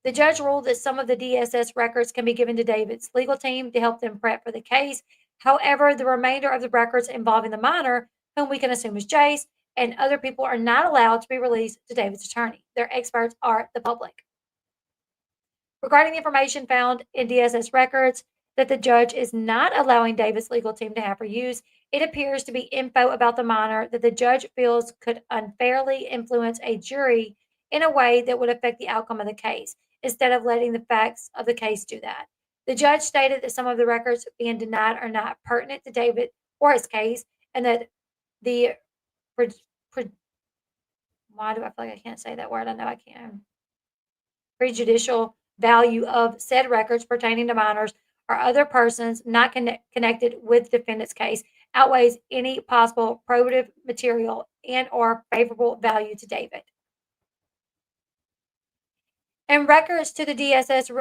The judge ruled that some of the DSS records can be given to David's legal team to help them prep for the case. However, the remainder of the records involving the minor, whom we can assume is Jace, and other people are not allowed to be released to David's attorney. Their experts are the public. Regarding the information found in DSS records that the judge is not allowing David's legal team to have for use, it appears to be info about the minor that the judge feels could unfairly influence a jury in a way that would affect the outcome of the case, instead of letting the facts of the case do that. The judge stated that some of the records being denied are not pertinent to David or his case, and that the why do I feel like I can't say that word? I know I can. Prejudicial value of said records pertaining to minors or other persons not connected with defendant's case outweighs any possible probative material and or favorable value to David. In regard to the DSS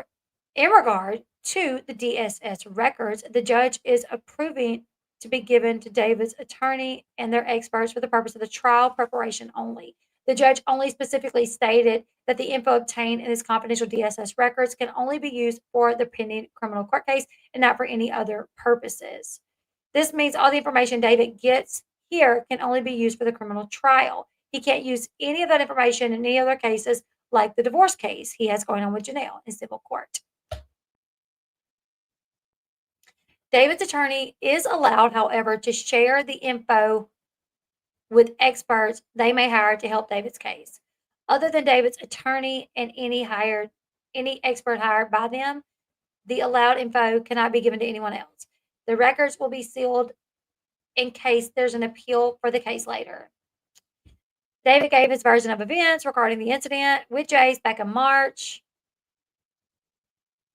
records, the judge is approving to be given to David's attorney and their experts for the purpose of the trial preparation only. The judge only specifically stated that the info obtained in his confidential DSS records can only be used for the pending criminal court case and not for any other purposes. This means all the information David gets here can only be used for the criminal trial. He can't use any of that information in any other cases, like the divorce case he has going on with Janelle in civil court. David's attorney is allowed, however, to share the info with experts they may hire to help David's case. Other than David's attorney and any expert hired by them, the allowed info cannot be given to anyone else. The records will be sealed in case there's an appeal for the case later. David gave his version of events regarding the incident with Jace back in March.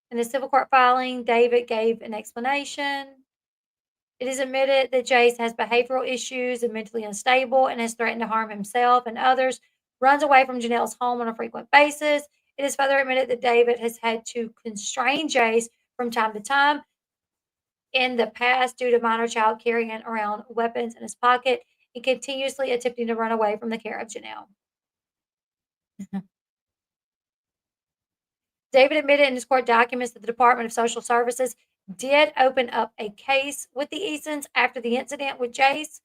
In the civil court filing, David gave an explanation. It is admitted that Jace has behavioral issues and mentally unstable and has threatened to harm himself and others, runs away from Janelle's home on a frequent basis. It is further admitted that David has had to constrain Jace from time to time in the past due to minor child carrying around weapons in his pocket and continuously attempting to run away from the care of Janelle. David admitted in his court documents that the Department of Social Services did open up a case with the Easons after the incident with Jace.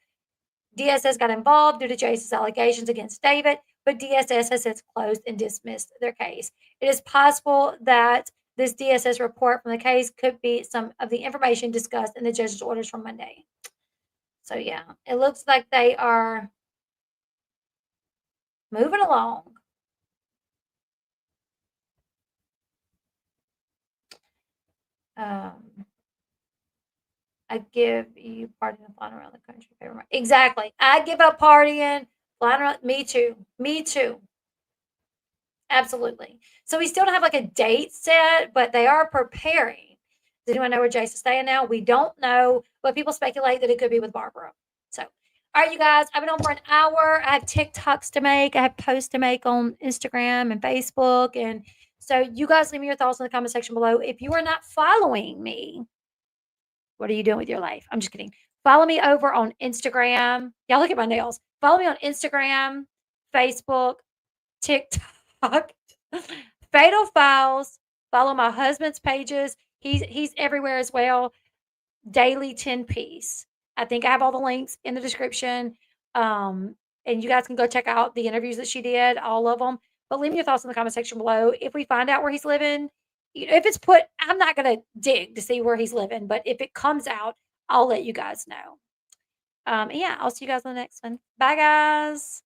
DSS got involved due to Jace's allegations against David, but DSS has since closed and dismissed their case. It is possible that this DSS report from the case could be some of the information discussed in the judge's orders from Monday. So, yeah, it looks like they are moving along. I give you partying and flying around the country. Exactly. I give up partying, flying around. Me too. Me too. Absolutely. So we still don't have like a date set, but they are preparing. Does anyone know where Jace is staying now? We don't know, but people speculate that it could be with Barbara. So, all right, you guys, I've been on for an hour. I have TikToks to make. I have posts to make on Instagram and Facebook. And so you guys leave me your thoughts in the comment section below. If you are not following me, what are you doing with your life? I'm just kidding. Follow me over on Instagram. Y'all look at my nails. Follow me on Instagram, Facebook, TikTok, Fatal Files. Follow my husband's pages. He's everywhere as well. Daily 10-piece. I think I have all the links in the description. And you guys can go check out the interviews that she did, all of them. But leave me your thoughts in the comment section below. If we find out where he's living, if it's put, I'm not going to dig to see where he's living. But if it comes out, I'll let you guys know. Yeah, I'll see you guys on the next one. Bye, guys.